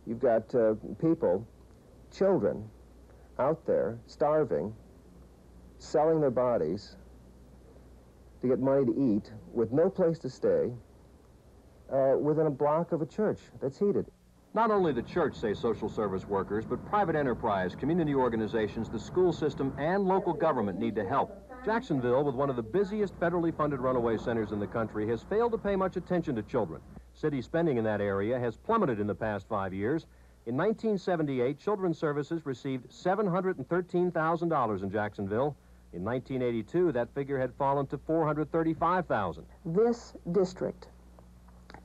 You've got people, children, out there starving, selling their bodies to get money to eat, with no place to stay, within a block of a church that's heated. Not only the church, say social service workers, but private enterprise, community organizations, the school system, and local government need to help. Jacksonville, with one of the busiest federally funded runaway centers in the country, has failed to pay much attention to children. City spending in that area has plummeted in the past 5 years. In 1978, Children's Services received $713,000 in Jacksonville. In 1982, that figure had fallen to $435,000. This district,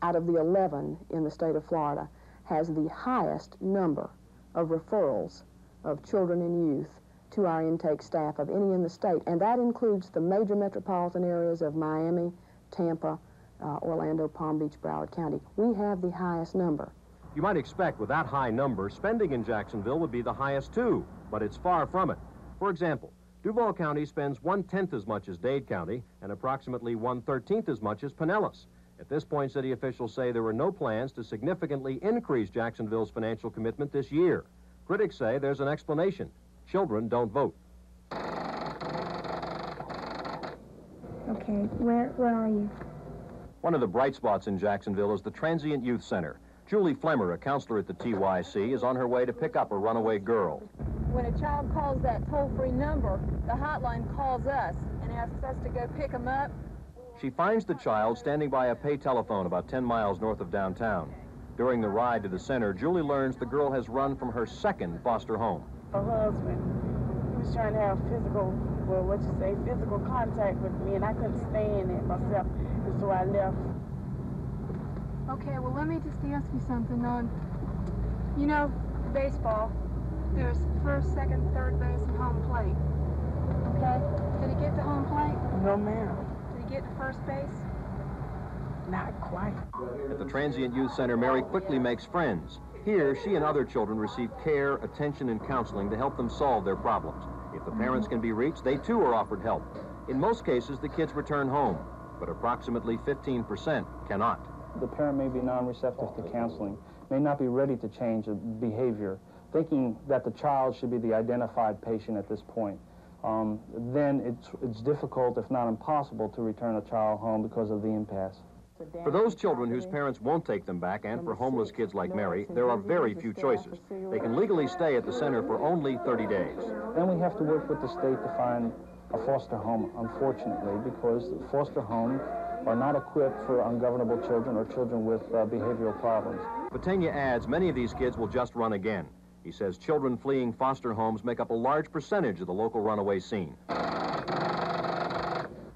out of the 11 in the state of Florida, has the highest number of referrals of children and youth to our intake staff of any in the state, and that includes the major metropolitan areas of Miami, Tampa, Orlando, Palm Beach, Broward County. We have the highest number. You might expect with that high number, spending in Jacksonville would be the highest too, but it's far from it. For example, Duval County spends 1/10 as much as Dade County and approximately 1/13 as much as Pinellas. At this point, city officials say there were no plans to significantly increase Jacksonville's financial commitment this year. Critics say there's an explanation. Children don't vote. Okay, where are you? One of the bright spots in Jacksonville is the Transient Youth Center. Julie Flemmer, a counselor at the TYC, is on her way to pick up a runaway girl. When a child calls that toll-free number, the hotline calls us and asks us to go pick them up. She finds the child standing by a pay telephone about 10 miles north of downtown. During the ride to the center, Julie learns the girl has run from her second foster home. Her husband, he was trying to have physical contact with me, and I couldn't stand it myself, and so I left. Okay, well, let me just ask you something. You know, baseball, there's first, second, third base, and home plate. Okay? Did he get to home plate? No, ma'am. Did he get to first base? Not quite. At the Transient Youth Center, Mary quickly makes friends. Here, she and other children receive care, attention, and counseling to help them solve their problems. If the parents can be reached, they too are offered help. In most cases, the kids return home, but approximately 15% cannot. The parent may be non-receptive to counseling, may not be ready to change the behavior, thinking that the child should be the identified patient at this point. Then it's difficult, if not impossible, to return a child home because of the impasse. For those children whose parents won't take them back, and for homeless kids like Mary, there are very few choices. They can legally stay at the center for only 30 days. Then we have to work with the state to find a foster home, unfortunately, because foster homes are not equipped for ungovernable children or children with behavioral problems. Patenia adds many of these kids will just run again. He says children fleeing foster homes make up a large percentage of the local runaway scene.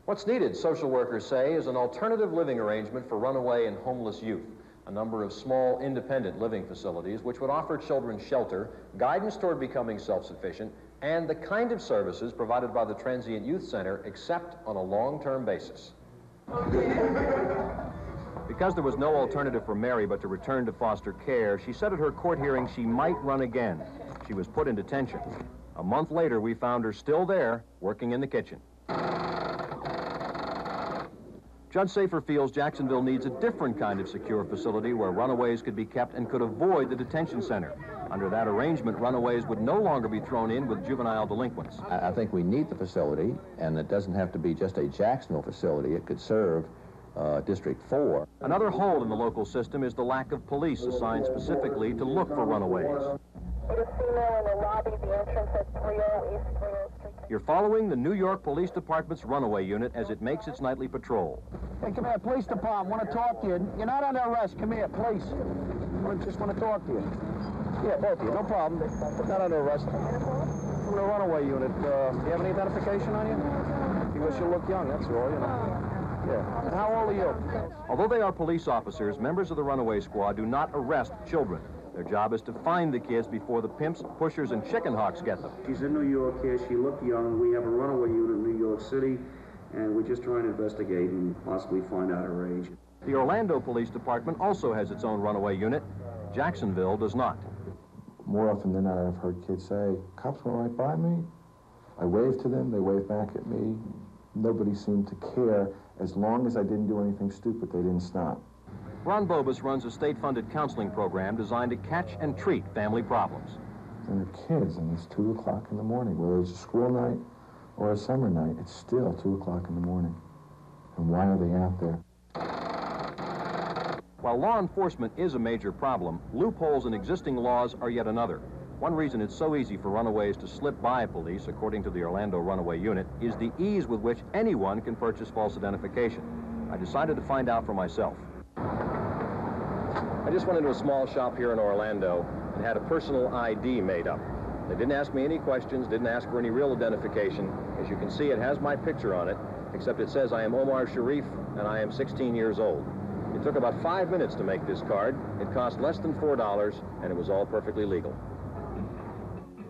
What's needed, social workers say, is an alternative living arrangement for runaway and homeless youth. A number of small, independent living facilities which would offer children shelter, guidance toward becoming self-sufficient, and the kind of services provided by the Transient Youth Center, except on a long-term basis. Because there was no alternative for Mary but to return to foster care, she said at her court hearing she might run again. She was put in detention. A month later, we found her still there, working in the kitchen. Judge Safer feels Jacksonville needs a different kind of secure facility where runaways could be kept and could avoid the detention center. Under that arrangement, runaways would no longer be thrown in with juvenile delinquents. I think we need the facility, and it doesn't have to be just a Jacksonville facility. It could serve District 4. Another hole in the local system is the lack of police assigned specifically to look for runaways. You're following the New York Police Department's runaway unit as it makes its nightly patrol. Hey, come here, police department, want to talk to you. You're not under arrest. Come here, please. Just want to talk to you. Yeah, both of you, no problem. Not under arrest. From the runaway unit. Do you have any identification on you? Because you look young, that's all, you know. Yeah. How old are you? Although they are police officers, members of the runaway squad do not arrest children. Their job is to find the kids before the pimps, pushers, and chicken hawks get them. She's in New York here. She looked young. We have a runaway unit in New York City, and we're just trying to investigate and possibly find out her age. The Orlando Police Department also has its own runaway unit. Jacksonville does not. More often than not, I've heard kids say, cops went right by me. I waved to them. They waved back at me. Nobody seemed to care. As long as I didn't do anything stupid, they didn't stop. Ron Bobus runs a state-funded counseling program designed to catch and treat family problems. And they're kids, and it's 2 o'clock in the morning. Whether it's a school night or a summer night, it's still 2 o'clock in the morning. And why are they out there? While law enforcement is a major problem, loopholes in existing laws are yet another. One reason it's so easy for runaways to slip by police, according to the Orlando Runaway Unit, is the ease with which anyone can purchase false identification. I decided to find out for myself. I just went into a small shop here in Orlando and had a personal ID made up. They didn't ask me any questions, didn't ask for any real identification. As you can see, it has my picture on it, except it says I am Omar Sharif and I am 16 years old. It took about 5 minutes to make this card. It cost less than $4, and it was all perfectly legal.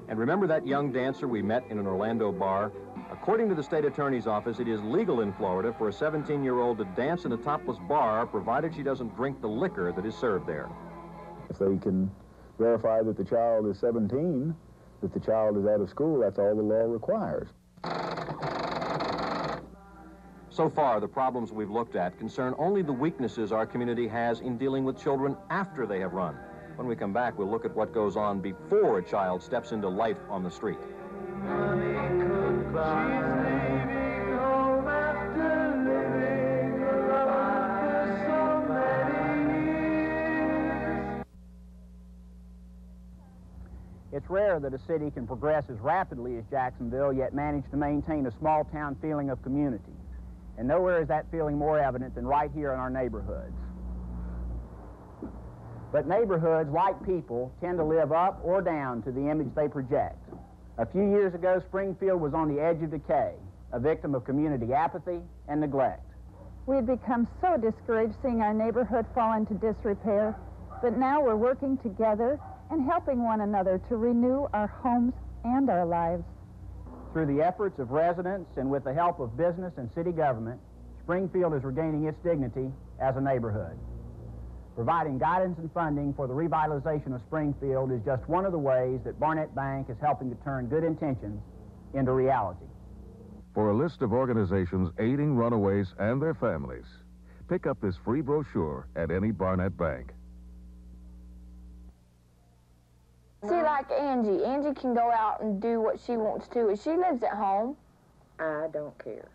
And remember that young dancer we met in an Orlando bar? According to the state attorney's office, it is legal in Florida for a 17-year-old to dance in a topless bar, provided she doesn't drink the liquor that is served there. If they can verify that the child is 17, that the child is out of school, that's all the law requires. So far, the problems we've looked at concern only the weaknesses our community has in dealing with children after they have run. When we come back, we'll look at what goes on before a child steps into life on the street. It's rare that a city can progress as rapidly as Jacksonville, yet manage to maintain a small-town feeling of community. And nowhere is that feeling more evident than right here in our neighborhoods. But neighborhoods, like people, tend to live up or down to the image they project. A few years ago, Springfield was on the edge of decay, a victim of community apathy and neglect. We had become so discouraged seeing our neighborhood fall into disrepair, but now we're working together and helping one another to renew our homes and our lives. Through the efforts of residents and with the help of business and city government, Springfield is regaining its dignity as a neighborhood. Providing guidance and funding for the revitalization of Springfield is just one of the ways that Barnett Bank is helping to turn good intentions into reality. For a list of organizations aiding runaways and their families, pick up this free brochure at any Barnett Bank. See, like Angie. Angie can go out and do what she wants to. If she lives at home. I don't care.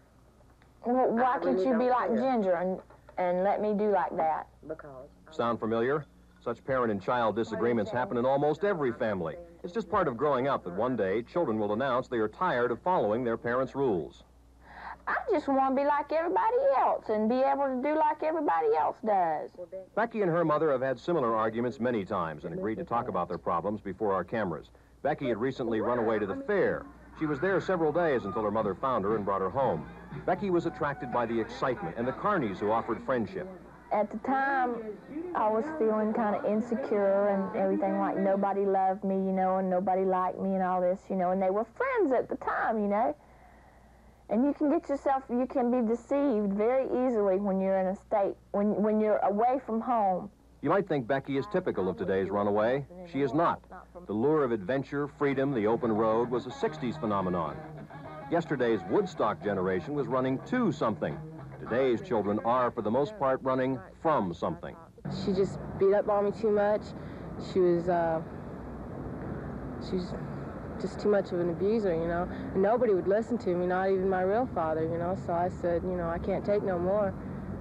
Well, why can't you be like Ginger and let me do like that? Because. Sound familiar? Such parent and child disagreements happen in almost every family. It's just part of growing up that one day children will announce they are tired of following their parents' rules. I just want to be like everybody else and be able to do like everybody else does. Becky and her mother have had similar arguments many times and agreed to talk about their problems before our cameras. Becky had recently run away to the fair. She was there several days until her mother found her and brought her home. Becky was attracted by the excitement and the carnies who offered friendship. At the time, I was feeling kind of insecure and everything, like nobody loved me, you know, and nobody liked me and all this, you know, and they were friends at the time, you know. And you can get yourself, you can be deceived very easily when you're in a state, when you're away from home. You might think Becky is typical of today's runaway. She is not. The lure of adventure, freedom, the open road was a 60s phenomenon. Yesterday's Woodstock generation was running to something. Today's children are, for the most part, running from something. She just beat up on me too much. She was just too much of an abuser, you know. And nobody would listen to me, not even my real father, you know. So I said, you know, I can't take no more.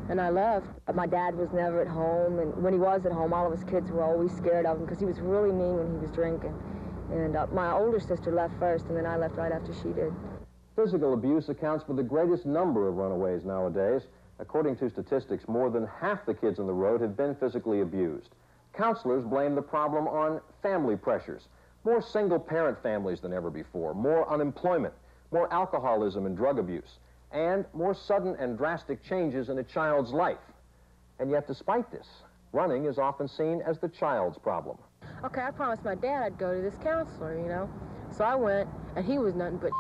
And I left. My dad was never at home, and when he was at home, all of his kids were always scared of him because he was really mean when he was drinking. And my older sister left first, and then I left right after she did. Physical abuse accounts for the greatest number of runaways nowadays. According to statistics, more than half the kids on the road have been physically abused. Counselors blame the problem on family pressures. More single-parent families than ever before, more unemployment, more alcoholism and drug abuse, and more sudden and drastic changes in a child's life. And yet, despite this, running is often seen as the child's problem. Okay, I promised my dad I'd go to this counselor, you know. So I went, and he was nothing but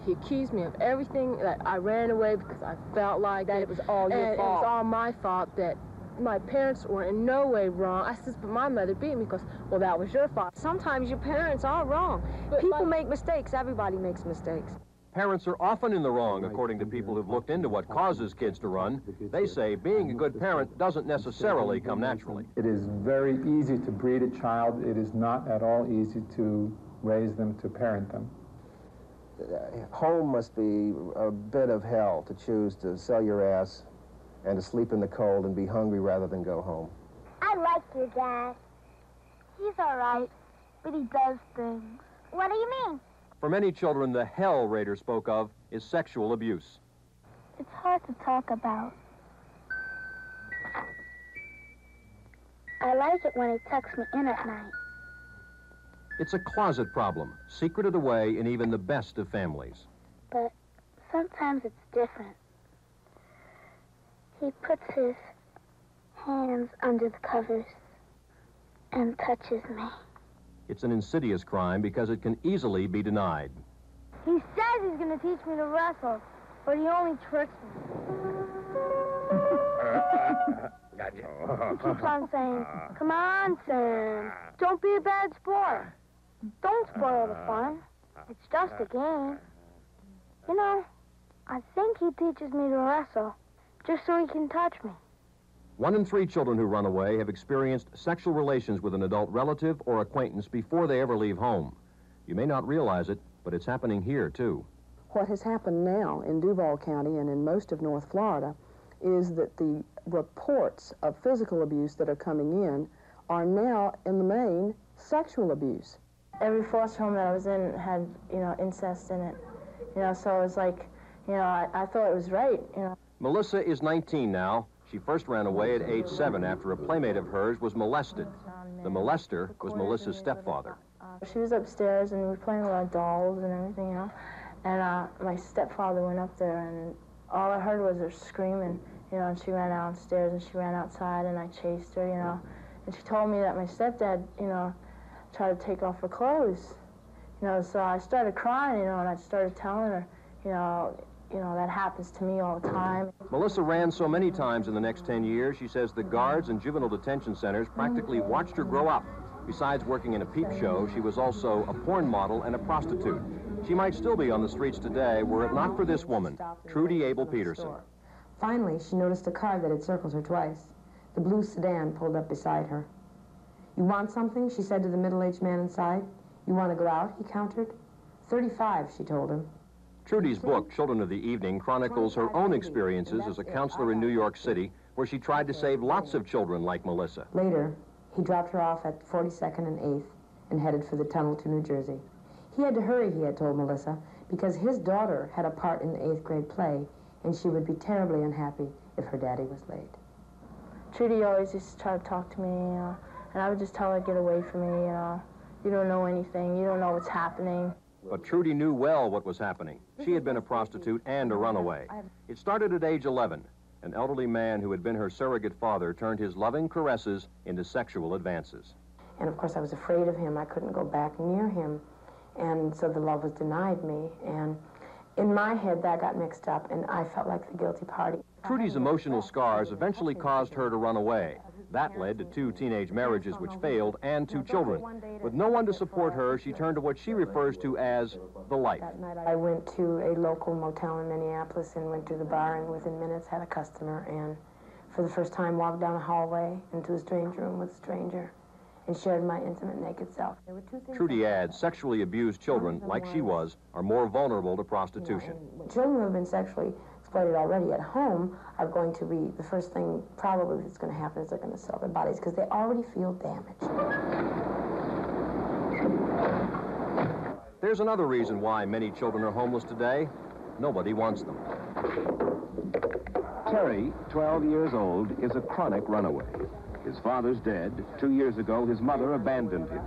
he accused me of everything, that I ran away because I felt like that it was all your fault. It was all my fault, that my parents were in no way wrong. I said, but my mother beat me because, well, that was your fault. Sometimes your parents are wrong. People make mistakes. Everybody makes mistakes. Parents are often in the wrong, according to people who've looked into what causes kids to run. They say being a good parent doesn't necessarily come naturally. It is very easy to breed a child. It is not at all easy to raise them, to parent them. Home must be a bit of hell to choose to sell your ass and to sleep in the cold and be hungry rather than go home. I like your dad. He's all right, but he does things. What do you mean? For many children, the hell Rader spoke of is sexual abuse. It's hard to talk about. I like it when he tucks me in at night. It's a closet problem, secreted away in even the best of families. But sometimes it's different. He puts his hands under the covers and touches me. It's an insidious crime because it can easily be denied. He says he's going to teach me to wrestle, but he only tricks me. He keeps on saying, "Come on, Sam. Don't be a bad sport. Don't spoil the fun. It's just a game." You know, I think he teaches me to wrestle just so he can touch me. 1 in 3 children who run away have experienced sexual relations with an adult relative or acquaintance before they ever leave home. You may not realize it, but it's happening here, too. What has happened now in Duval County and in most of North Florida is that the reports of physical abuse that are coming in are now, in the main, sexual abuse. Every foster home that I was in had, incest in it. So it was like, I thought it was right, Melissa is 19 now. She first ran away at age 7 after a playmate of hers was molested. The molester was Melissa's stepfather. She was upstairs and we were playing with our dolls and everything, And my stepfather went up there and all I heard was her screaming, and she ran downstairs and she ran outside and I chased her, And she told me that my stepdad, tried to take off her clothes. So I started crying, and I started telling her, that happens to me all the time. Melissa ran so many times in the next 10 years, she says the guards and juvenile detention centers practically watched her grow up. Besides working in a peep show, she was also a porn model and a prostitute. She might still be on the streets today were it not for this woman, Trudy Abel Peterson. Finally, she noticed a car that had circled her twice. The blue sedan pulled up beside her. "You want something?" she said to the middle-aged man inside. "You want to go out?" he countered. 35, she told him. Trudy's book, Children of the Evening, chronicles her own experiences as a counselor in New York City, where she tried to save lots of children like Melissa. Later, he dropped her off at 42nd and 8th and headed for the tunnel to New Jersey. He had to hurry, he had told Melissa, because his daughter had a part in the 8th grade play, and she would be terribly unhappy if her daddy was late. Trudy always used to try to talk to me, and I would just tell her, "Get away from me, you don't know anything, you don't know what's happening." But Trudy knew well what was happening. She had been a prostitute and a runaway. It started at age 11. An elderly man who had been her surrogate father turned his loving caresses into sexual advances. And of course I was afraid of him. I couldn't go back near him. And so the love was denied me. And in my head that got mixed up and I felt like the guilty party. Trudy's emotional scars eventually caused her to run away. That led to 2 teenage marriages which failed and 2 children. With no one to support her, she turned to what she refers to as the life. That night I went to a local motel in Minneapolis and went to the bar and within minutes had a customer and for the first time walked down a hallway into a strange room with a stranger and shared my intimate naked self. Trudy adds sexually abused children, like she was, are more vulnerable to prostitution. Children who have been sexually exploited already at home are going to be, the first thing probably that's going to happen is they're going to sell their bodies because they already feel damaged. There's another reason why many children are homeless today. Nobody wants them. Terry, 12 years old, is a chronic runaway. His father's dead. 2 years ago, his mother abandoned him.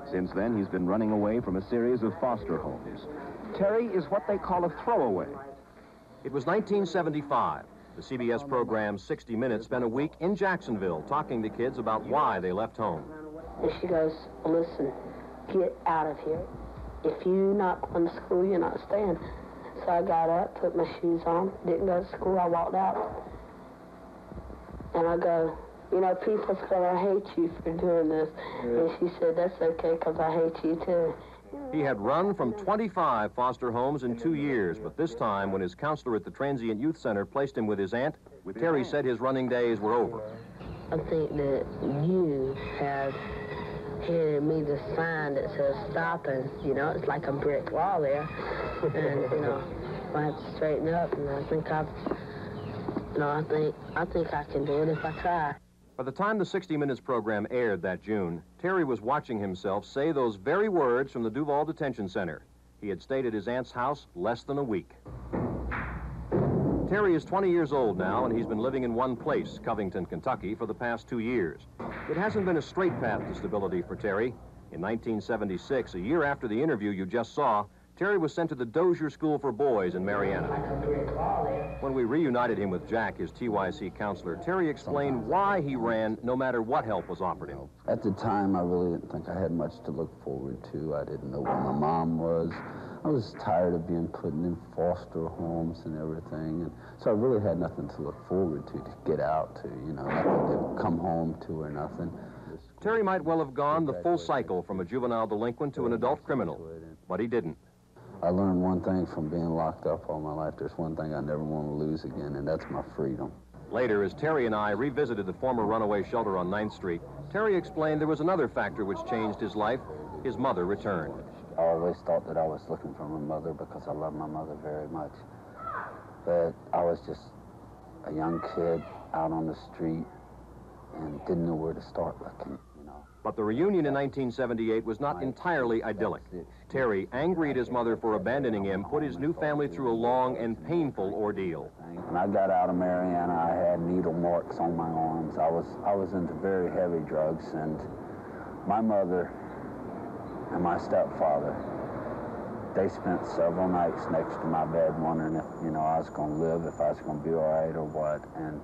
Since then, he's been running away from a series of foster homes. Terry is what they call a throwaway. It was 1975. The CBS program 60 Minutes spent a week in Jacksonville talking to kids about why they left home. And she goes, "Listen, get out of here. If you're not going to school, you're not staying." So I got up, put my shoes on, didn't go to school, I walked out. And I go, "People's going to hate you for doing this." And she said, "That's okay, because I hate you too." He had run from 25 foster homes in 2 years, but this time, when his counselor at the Transient Youth Center placed him with his aunt, Terry said his running days were over. I think that you have handed me the sign that says stop, and, you know, it's like a brick wall there. And, you know, I have to straighten up, and I think I think I can do it if I try. By the time the 60 Minutes program aired that June, Terry was watching himself say those very words from the Duval Detention Center. He had stayed at his aunt's house less than a week. Terry is 20 years old now, and he's been living in one place, Covington, Kentucky, for the past 2 years. It hasn't been a straight path to stability for Terry. In 1976, a year after the interview you just saw, Terry was sent to the Dozier School for Boys in Marietta. When we reunited him with Jack, his TYC counselor, Terry explained why he ran no matter what help was offered him. At the time, I really didn't think I had much to look forward to. I didn't know where my mom was. I was tired of being put in foster homes and everything, and so I really had nothing to look forward to get out to, you know, nothing to come home to or nothing. Terry might well have gone the full cycle from a juvenile delinquent to an adult criminal, but he didn't. I learned one thing from being locked up all my life. There's one thing I never want to lose again, and that's my freedom. Later, as Terry and I revisited the former runaway shelter on 9th Street, Terry explained there was another factor which changed his life. His mother returned. I always thought that I was looking for my mother because I love my mother very much. But I was just a young kid out on the street and didn't know where to start looking, you know. But the reunion in 1978 was not entirely idyllic. Terry, angry at his mother for abandoning him, put his new family through a long and painful ordeal. When I got out of Marietta, I had needle marks on my arms. I was into very heavy drugs, and my mother and my stepfather, they spent several nights next to my bed wondering if, you know, I was going to live, if I was going to be all right or what. And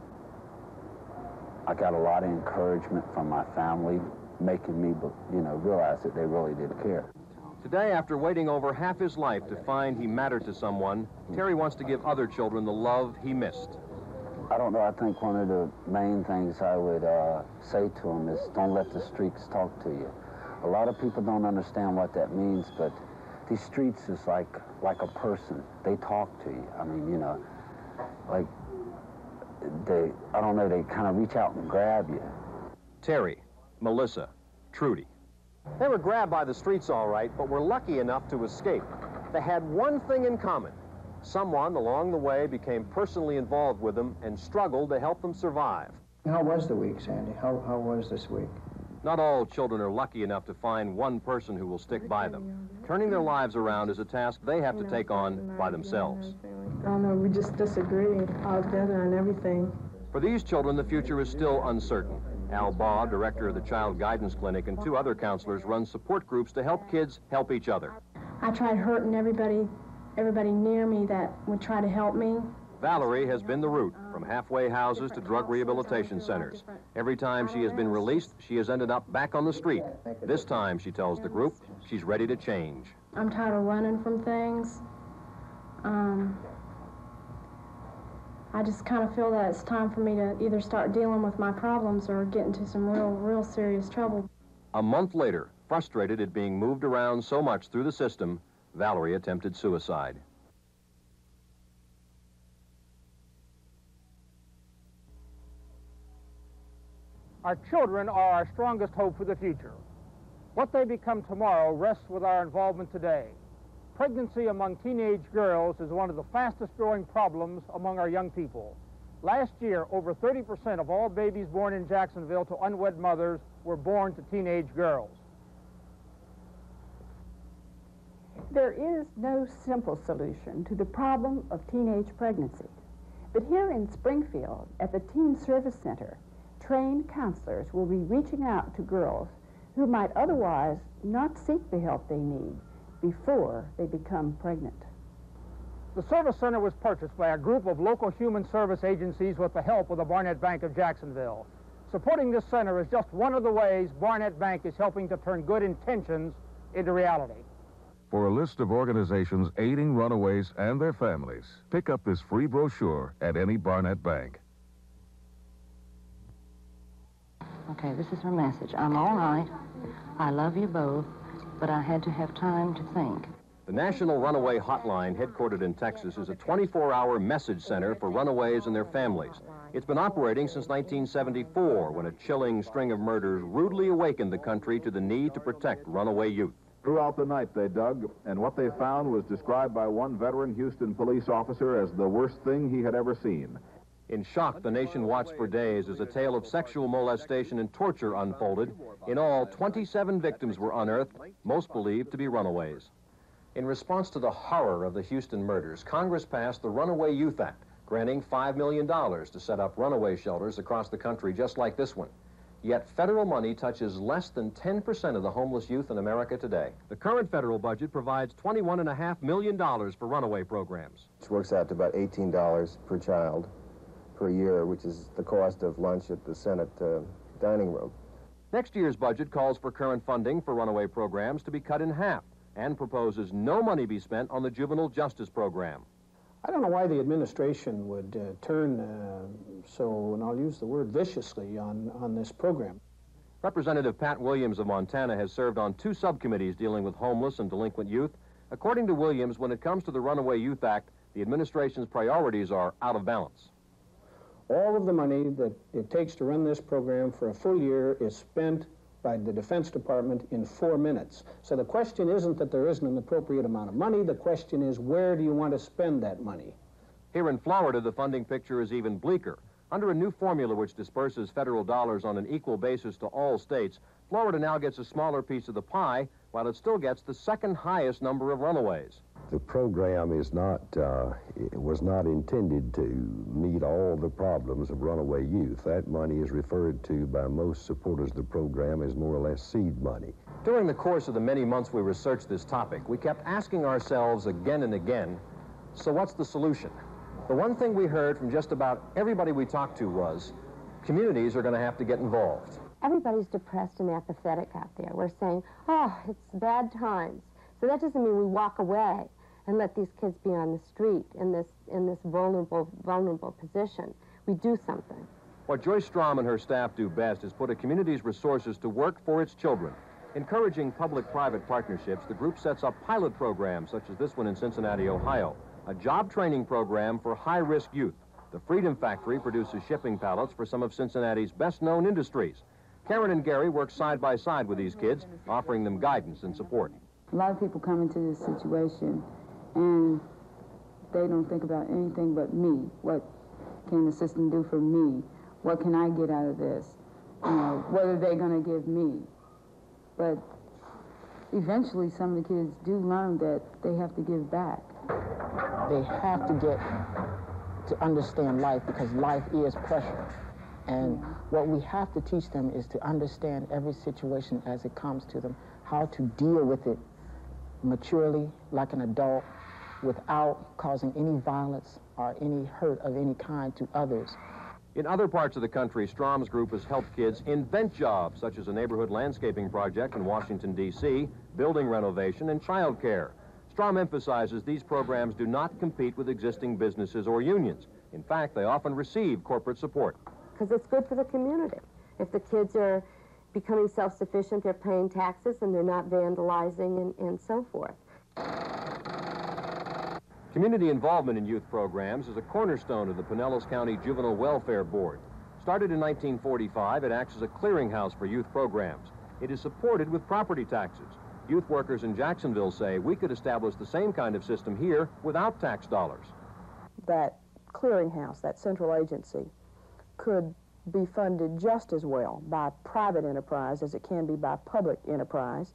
I got a lot of encouragement from my family, making me, you know, realize that they really did care. Today, after waiting over half his life to find he mattered to someone, Terry wants to give other children the love he missed. I don't know, I think one of the main things I would say to them is don't let the streets talk to you. A lot of people don't understand what that means, but these streets is like a person. They talk to you. I mean, you know, like I don't know, they kind of reach out and grab you. Terry, Melissa, Trudy. They were grabbed by the streets all right, but were lucky enough to escape. They had one thing in common. Someone along the way became personally involved with them and struggled to help them survive. How was the week, Sandy? How was this week? Not all children are lucky enough to find one person who will stick by them. Turning their lives around is a task they have to take on by themselves. I don't know, we just disagreed altogether on everything. For these children, the future is still uncertain. Al Baugh, director of the Child Guidance Clinic, and 2 other counselors run support groups to help kids help each other. I tried hurting everybody near me that would try to help me. Valerie has been the route from halfway houses to drug rehabilitation centers. Every time she has been released, she has ended up back on the street. This time, she tells the group, she's ready to change. I'm tired of running from things. I just kind of feel that it's time for me to either start dealing with my problems or get into some real serious trouble. A month later, frustrated at being moved around so much through the system, Valerie attempted suicide. Our children are our strongest hope for the future. What they become tomorrow rests with our involvement today. Pregnancy among teenage girls is one of the fastest growing problems among our young people. Last year, over 30% of all babies born in Jacksonville to unwed mothers were born to teenage girls. There is no simple solution to the problem of teenage pregnancy. But here in Springfield, at the Teen Service Center, trained counselors will be reaching out to girls who might otherwise not seek the help they need before they become pregnant. The Service Center was purchased by a group of local human service agencies with the help of the Barnett Bank of Jacksonville. Supporting this center is just one of the ways Barnett Bank is helping to turn good intentions into reality. For a list of organizations aiding runaways and their families, pick up this free brochure at any Barnett Bank. Okay, this is her message. I'm all right. I love you both. but I had to have time to think. The National Runaway Hotline, headquartered in Texas, is a 24-hour message center for runaways and their families. It's been operating since 1974, when a chilling string of murders rudely awakened the country to the need to protect runaway youth. Throughout the night they dug, and what they found was described by one veteran Houston police officer as the worst thing he had ever seen. In shock, the nation watched for days as a tale of sexual molestation and torture unfolded. In all, 27 victims were unearthed, most believed to be runaways. In response to the horror of the Houston murders, Congress passed the Runaway Youth Act, granting $5 million to set up runaway shelters across the country just like this one. Yet federal money touches less than 10% of the homeless youth in America today. The current federal budget provides $21.5 million for runaway programs. Which works out to about $18 per child per year, which is the cost of lunch at the Senate dining room. Next year's budget calls for current funding for runaway programs to be cut in half and proposes no money be spent on the juvenile justice program. I don't know why the administration would turn so, and I'll use the word viciously, on this program. Representative Pat Williams of Montana has served on 2 subcommittees dealing with homeless and delinquent youth. According to Williams, when it comes to the Runaway Youth Act, the administration's priorities are out of balance. All of the money that it takes to run this program for a full year is spent by the Defense Department in 4 minutes. So the question isn't that there isn't an appropriate amount of money, the question is where do you want to spend that money? Here in Florida, the funding picture is even bleaker. Under a new formula which disperses federal dollars on an equal basis to all states, Florida now gets a smaller piece of the pie, while it still gets the second highest number of runaways. The program is was not intended to meet all the problems of runaway youth. That money is referred to by most supporters of the program as more or less seed money. During the course of the many months we researched this topic, we kept asking ourselves again and again, so what's the solution? The one thing we heard from just about everybody we talked to was, communities are going to have to get involved. Everybody's depressed and apathetic out there. We're saying, oh, it's bad times. So that doesn't mean we walk away and let these kids be on the street in this vulnerable position. We do something. What Joyce Strom and her staff do best is put a community's resources to work for its children. Encouraging public-private partnerships, the group sets up pilot programs such as this one in Cincinnati, Ohio, a job training program for high-risk youth. The Freedom Factory produces shipping pallets for some of Cincinnati's best-known industries. Karen and Gary work side by side with these kids, offering them guidance and support. A lot of people come into this situation and they don't think about anything but me. What can the system do for me? What can I get out of this? You know, what are they going to give me? But eventually some of the kids do learn that they have to give back. They have to get to understand life because life is pressure. And what we have to teach them is to understand every situation as it comes to them, how to deal with it maturely, like an adult, without causing any violence or any hurt of any kind to others. In other parts of the country, Strom's group has helped kids invent jobs, such as a neighborhood landscaping project in Washington, D.C., building renovation, and child care. Strom emphasizes these programs do not compete with existing businesses or unions. In fact, they often receive corporate support. Because it's good for the community. If the kids are becoming self-sufficient, they're paying taxes and they're not vandalizing and so forth. Community involvement in youth programs is a cornerstone of the Pinellas County Juvenile Welfare Board. Started in 1945, it acts as a clearinghouse for youth programs. It is supported with property taxes. Youth workers in Jacksonville say we could establish the same kind of system here without tax dollars. That clearinghouse, that central agency, could be funded just as well by private enterprise as it can be by public enterprise.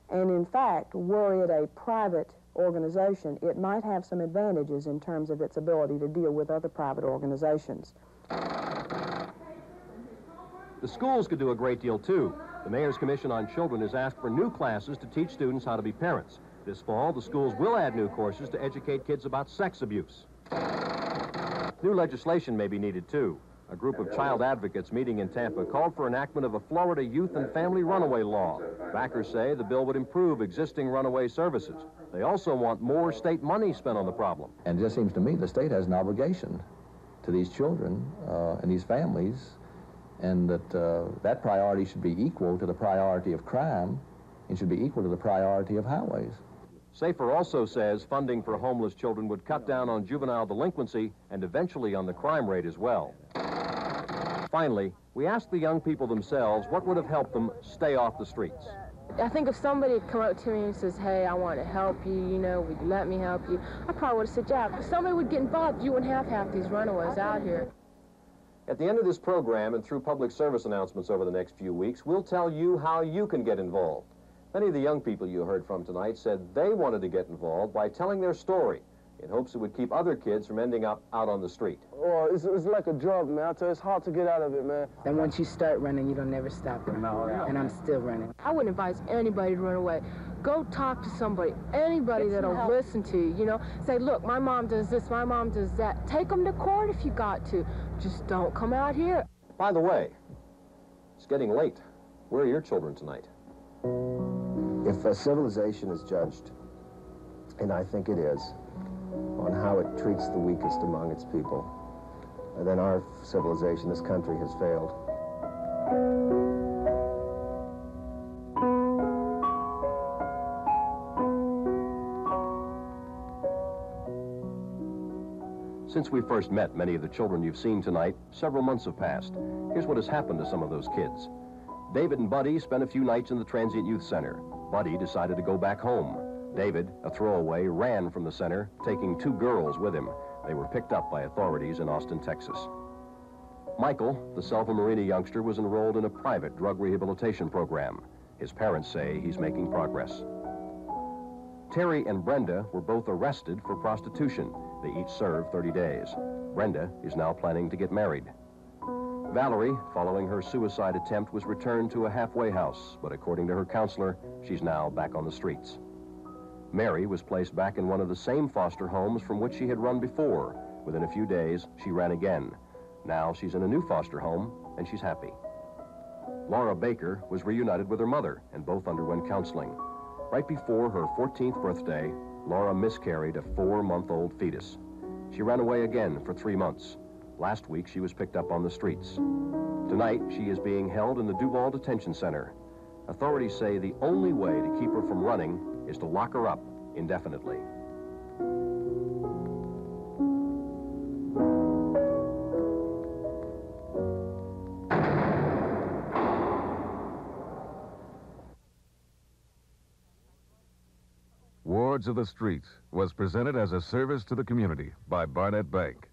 And in fact, were it a private organization, it might have some advantages in terms of its ability to deal with other private organizations. The schools could do a great deal too. The Mayor's Commission on Children has asked for new classes to teach students how to be parents. This fall, the schools will add new courses to educate kids about sex abuse. New legislation may be needed too. A group of child advocates meeting in Tampa called for enactment of a Florida youth and family runaway law. Backers say the bill would improve existing runaway services. They also want more state money spent on the problem. And it just seems to me the state has an obligation to these children and these families, and that that priority should be equal to the priority of crime It should be equal to the priority of highways. Safer also says funding for homeless children would cut down on juvenile delinquency and eventually on the crime rate as well. Finally, we asked the young people themselves what would have helped them stay off the streets. I think if somebody had come up to me and says, hey, I want to help you, you know, would you let me help you? I probably would have said, yeah. If somebody would get involved, you wouldn't have half these runaways out here. At the end of this program and through public service announcements over the next few weeks, we'll tell you how you can get involved. Many of the young people you heard from tonight said they wanted to get involved by telling their story in hopes it would keep other kids from ending up out on the street. Oh, it's like a drug, man. I tell you, it's hard to get out of it, man. And once you start running, you don't never stop running. No, and I'm still running. I wouldn't advise anybody to run away. Go talk to somebody, anybody that'll listen to you, you know. Say, look, my mom does this, my mom does that. Take them to court if you got to. Just don't come out here. By the way, it's getting late. Where are your children tonight? If a civilization is judged, and I think it is, on how it treats the weakest among its people, then our civilization, this country, has failed. Since we first met many of the children you've seen tonight, several months have passed. Here's what has happened to some of those kids. David and Buddy spent a few nights in the Transient Youth Center. Buddy decided to go back home. David, a throwaway, ran from the center, taking 2 girls with him. They were picked up by authorities in Austin, Texas. Michael, the Selva Marina youngster, was enrolled in a private drug rehabilitation program. His parents say he's making progress. Terry and Brenda were both arrested for prostitution. They each served 30 days. Brenda is now planning to get married. Valerie, following her suicide attempt, was returned to a halfway house, but according to her counselor, she's now back on the streets. Mary was placed back in one of the same foster homes from which she had run before. Within a few days, she ran again. Now she's in a new foster home, and she's happy. Laura Baker was reunited with her mother, and both underwent counseling. Right before her 14th birthday, Laura miscarried a 4-month-old fetus. She ran away again for 3 months. Last week, she was picked up on the streets. Tonight, she is being held in the Duval Detention Center. Authorities say the only way to keep her from running is to lock her up indefinitely. Wards of the Street was presented as a service to the community by Barnett Bank.